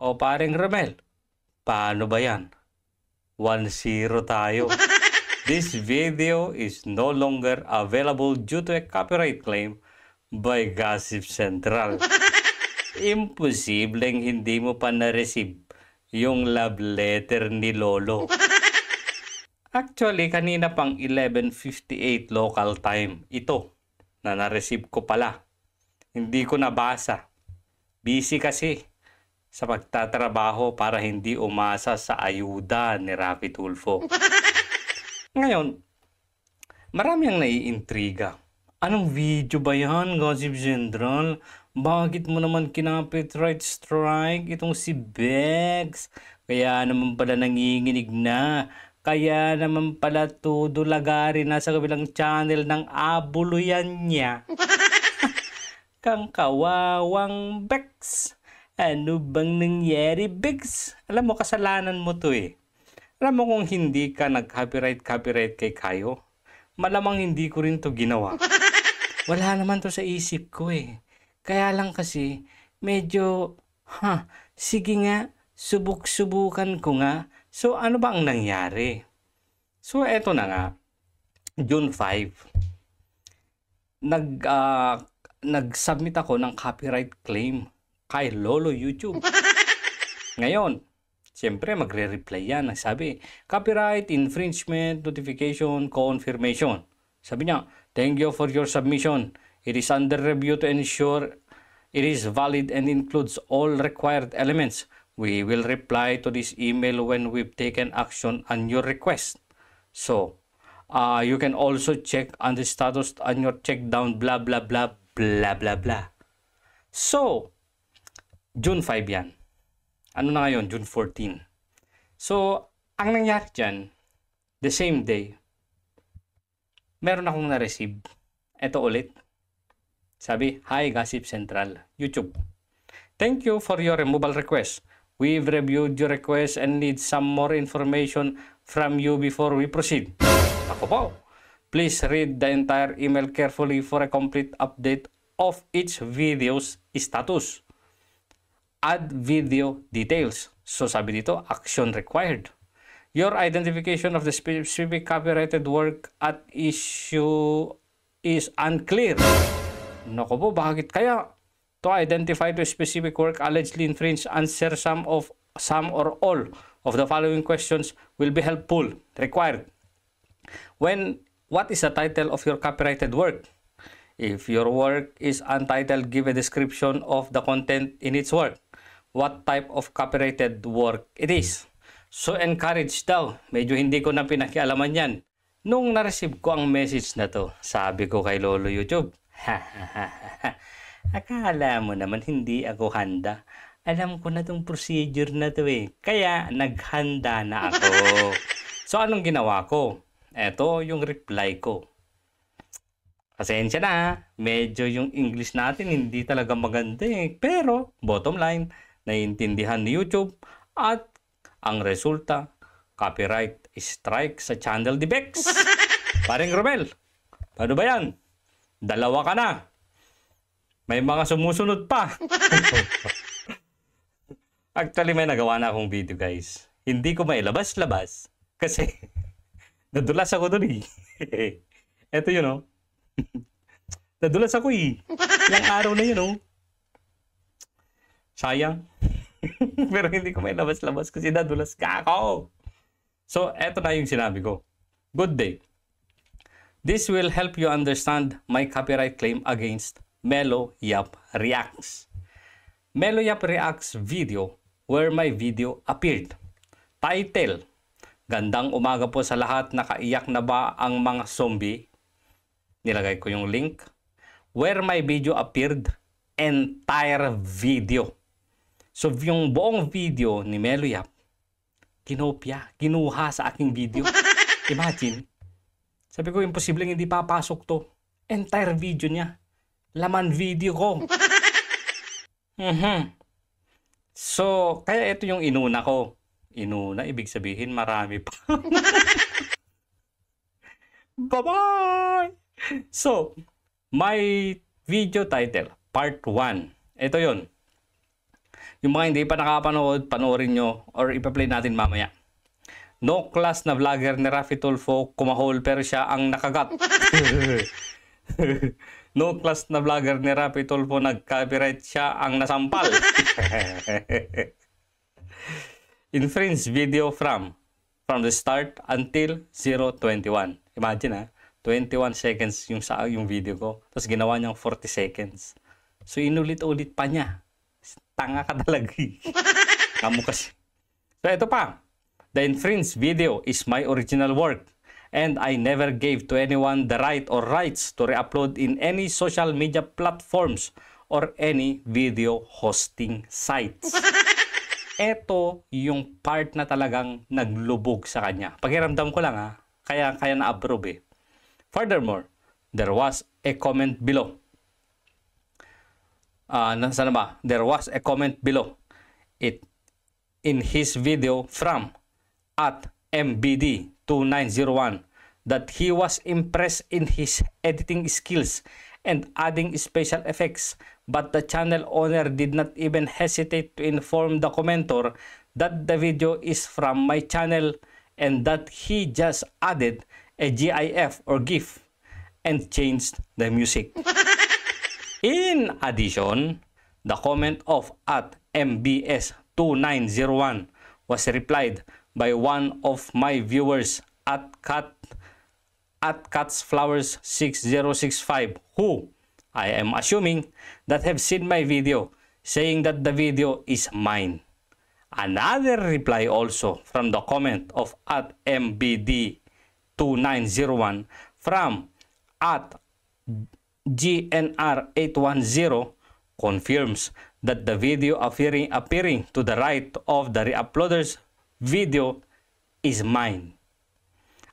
O paring Romel, paano ba yan? 1-0 tayo. This video is no longer available due to a copyright claim by Gossip Central. Imposibleng hindi mo pa na-receive yung love letter ni Lolo. Actually, kanina pang 11:58 local time ito na na-receive ko pala. Hindi ko nabasa. Busy kasi sa pagtatrabaho para hindi umasa sa ayuda ni Rafi Tulfo. Ngayon, marami ang naiintriga. Anong video ba yan, Gossip Central? Bakit mo naman kinapit right strike itong si Bex? Kaya naman pala nanginginig na. Kaya naman pala todo lagari na sa kabilang channel ng abuluyan niya. Kang kawawang Bex. Ano bang nangyari, Bex? Alam mo, kasalanan mo to eh. Alam mo kung hindi ka nag-copyright kay Kayo, malamang hindi ko rin to ginawa. Wala naman to sa isip ko eh. Kaya lang kasi, medyo, sige nga, subuk-subukan ko nga. So, ano ba ang nangyari? So, eto na nga. June 5. Nag-submit ako ng copyright claim kay Lolo YouTube. Ngayon, siyempre magre-reply yan. Sabi, copyright infringement notification confirmation. Sabi niya, thank you for your submission. It is under review to ensure it is valid and includes all required elements. We will reply to this email when we've taken action on your request. So, you can also check on the status on your check down blah blah blah blah blah blah. So, June 5 yan. Ano na ngayon? June 14. So, ang nangyari dyan, the same day, meron akong na-receive. Ito ulit. Sabi, hi Gossip Central, YouTube. Thank you for your removal request. We've reviewed your request and need some more information from you before we proceed. Ako po. Please read the entire email carefully for a complete update of each video's status. Add video details. So sabi dito, action required. Your identification of the specific copyrighted work at issue is unclear. Naku po, bakit kaya? To identify the specific work allegedly infringed, answer some or all of the following questions will be helpful. Required. What is the title of your copyrighted work? If your work is untitled, give a description of the content in its work. What type of copyrighted work it is. So encouraged daw. Medyo hindi ko na pinakialaman yan. Nung na-receive ko ang message na to, sabi ko kay Lolo YouTube, akala mo naman hindi ako handa. Alam ko na tong procedure na to eh. Kaya naghanda na ako. So anong ginawa ko? Eto yung reply ko. Pasensya na, medyo yung English natin hindi talaga maganda eh. Pero bottom line, naiintindihan ni YouTube at ang resulta, copyright strike sa channel ni Bex. Paring Romel, paano ba yan? Dalawa ka na. May mga sumusunod pa. Actually, may nagawa na akong video guys. Hindi ko mailabas-labas kasi nadulas ako dun eh. Eto yun oh. Nadulas ako eh. Yung araw na yun oh. Sayang. Pero hindi ko may labas-labas kasi nadulas ka ako. So, eto na yung sinabi ko. Good day. This will help you understand my copyright claim against Melo Yap Reacts. Melo Yap Reacts video where my video appeared. Title, Gandang umaga po sa lahat, nakaiyak na ba ang mga zombie? Nilagay ko yung link. Where my video appeared, entire video. So, yung buong video ni Melo Yap, kinuha sa aking video. Imagine, sabi ko, imposibleng hindi papasok to. Entire video niya. Laman video ko. So, kaya ito yung inuna ko. Inuna, ibig sabihin marami pa. Bye-bye! So, my video title, part 1. Ito yon. Yung mga hindi pa nakapanood, panoorin nyo or ipa-play natin mamaya. No class na vlogger ni Raffy Tulfo, kumahol pero siya ang nakagat. No class na vlogger ni Raffy Tulfo, nag-copyright, siya ang nasampal. Infringe video from the start until 0:21. Imagine ha, 21 seconds yung video ko. Tapos ginawa niyang 40 seconds. So inulit-ulit pa niya. Tanga ka talaga. Kamu kasi. So ito pa. The infringed video is my original work and I never gave to anyone the right or rights to re-upload in any social media platforms or any video hosting sites. Ito yung part na talagang naglubog sa kanya. Pakiramdam ko lang ha, kaya na-approve eh. Furthermore, there was a comment below. Nasaan ba? There was a comment below it in his video from @mbd2901 that he was impressed in his editing skills and adding special effects, but the channel owner did not even hesitate to inform the commenter that the video is from my channel and that he just added a GIF or GIF and changed the music. In addition, the comment of @mbs2901 was replied by one of my viewers at catsflowers6065, who I am assuming that have seen my video, saying that the video is mine. Another reply also from the comment of @mbd2901 from @GNR810 confirms that the video appearing to the right of the re-uploader's video is mine.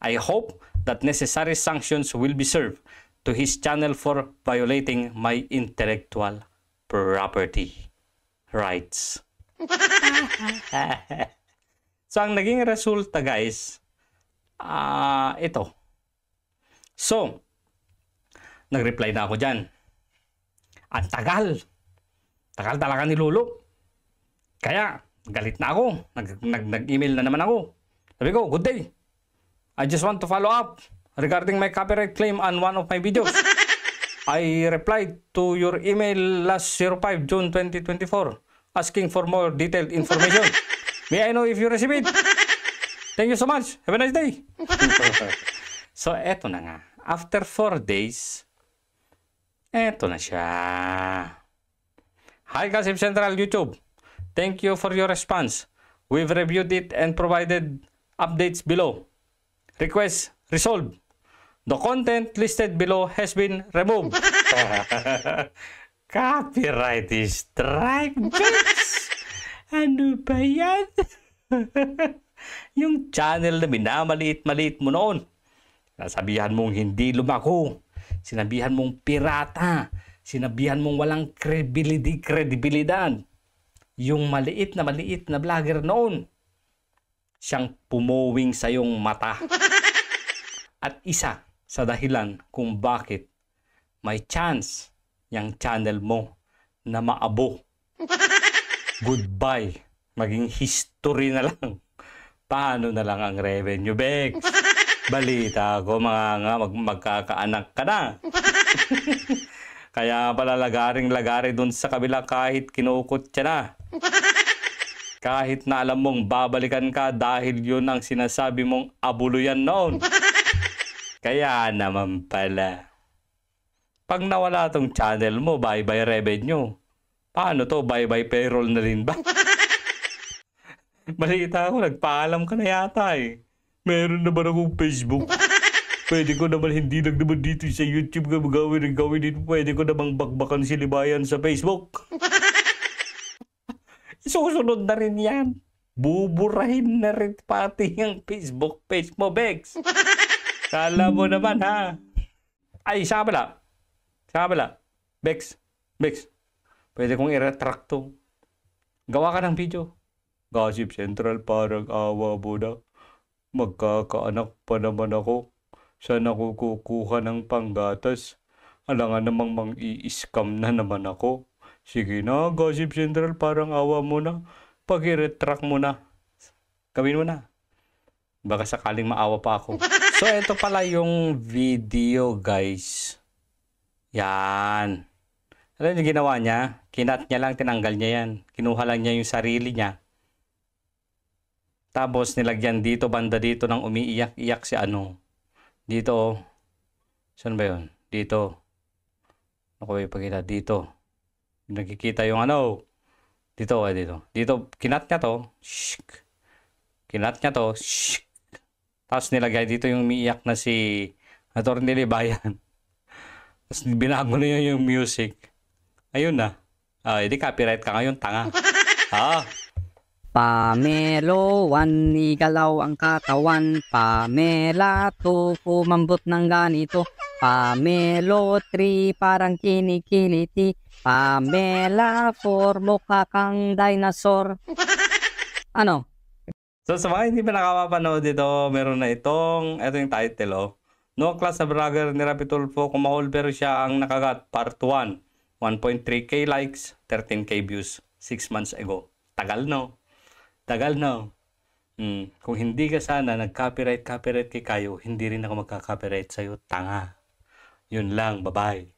I hope that necessary sanctions will be served to his channel for violating my intellectual property rights. So, ang naging resulta, guys, ito. So, nag-reply na ako dyan. Ang tagal. Tagal talaga ni Lolo. Kaya, galit na ako. Nag-email na naman ako. Sabi ko, good day. I just want to follow up regarding my copyright claim on one of my videos. I replied to your email last 05 June 2024 asking for more detailed information. May I know if you receive it? Thank you so much. Have a nice day. So, eto na nga. After 4 days, eto na siya. Hi, Gossip Central YouTube. Thank you for your response. We've reviewed it and provided updates below. Request resolved. The content listed below has been removed. Copyright strike, bitch! Ano ba yan? Yung channel na minamaliit-maliit mo noon. Nasabihan mong hindi lumako. Sinabihan mong pirata. Sinabihan mong walang kredibilidad. Yung maliit na vlogger noon, siyang pumowing sa iyong mata. At isa sa dahilan kung bakit may chance yung channel mo na maabo. Goodbye. Maging history na lang. Paano na lang ang revenue, Bex? Balita ko magkakaanak ka na. Kaya pala lagaring-lagari dun sa kabila kahit kinukot siya na. Kahit na alam mong babalikan ka dahil yun ang sinasabi mong abuluyan noon. Kaya naman pala. Pag nawala tong channel mo, bye-bye revenue. Paano to? Bye-bye payroll na rin ba? Balita ko, nagpaalam ka na yata eh. Meron naman akong Facebook. Pwede ko naman hindi lang naman dito sa YouTube gawin dito. Pwede ko namang bakbakan si Libayan sa Facebook. Susunod na rin yan. Buburahin na rin pati yung Facebook page mo, Bex. Kala mo naman, ha? Ay, siya pala. Bex. Pwede kong i-retract to. Gawa ka ng video. Gossip Central, parang awa mo na. Magkakaanak pa naman ako. Saan ako kukuha ng panggatas? Alangan namang mang-i-scam na naman ako. Sige na, Gossip Central, parang awa mo na. Pag-retract mo na. Gawin mo na. Baka sakaling maawa pa ako. So, ito pala yung video, guys. Yan. Alam niyo ginawa niya? Kinat niya lang, tinanggal niya yan. Kinuha lang niya yung sarili niya. Tapos, nilagyan dito, banda dito, ng umiiyak-iyak si ano. Dito, oh. Saan ba yun? Dito. Ako ba ipakita? Dito. Nakikita yung ano. Dito, dito. Dito, kinat niya to. Shhh. Kinat niya to. Shhh. Tapos nilagay dito yung umiiyak na si Atty. Libayan. Tapos binago na yung music. Ayun na. Hindi copyright ka ngayon, tanga. Pamelo, igalaw ang katawan. Pamela, kumambot ng ganito. Pamelo, 3, parang kinikiliti. Pamela, 4, mukha kang dinosaur. Ano? So sa mga hindi pa nakapapanood dito, meron na ito yung title, oh. No class na vlogger ni Rapi Tulfo, kumahol pero siya ang nakagat, part 1. 1.3k likes, 13k views, 6 months ago. Tagal no? Tagal no? Kung hindi ka sana nag-copyright kay Kayo, hindi rin ako magka-copyright sa'yo, tanga. Yun lang, bye-bye.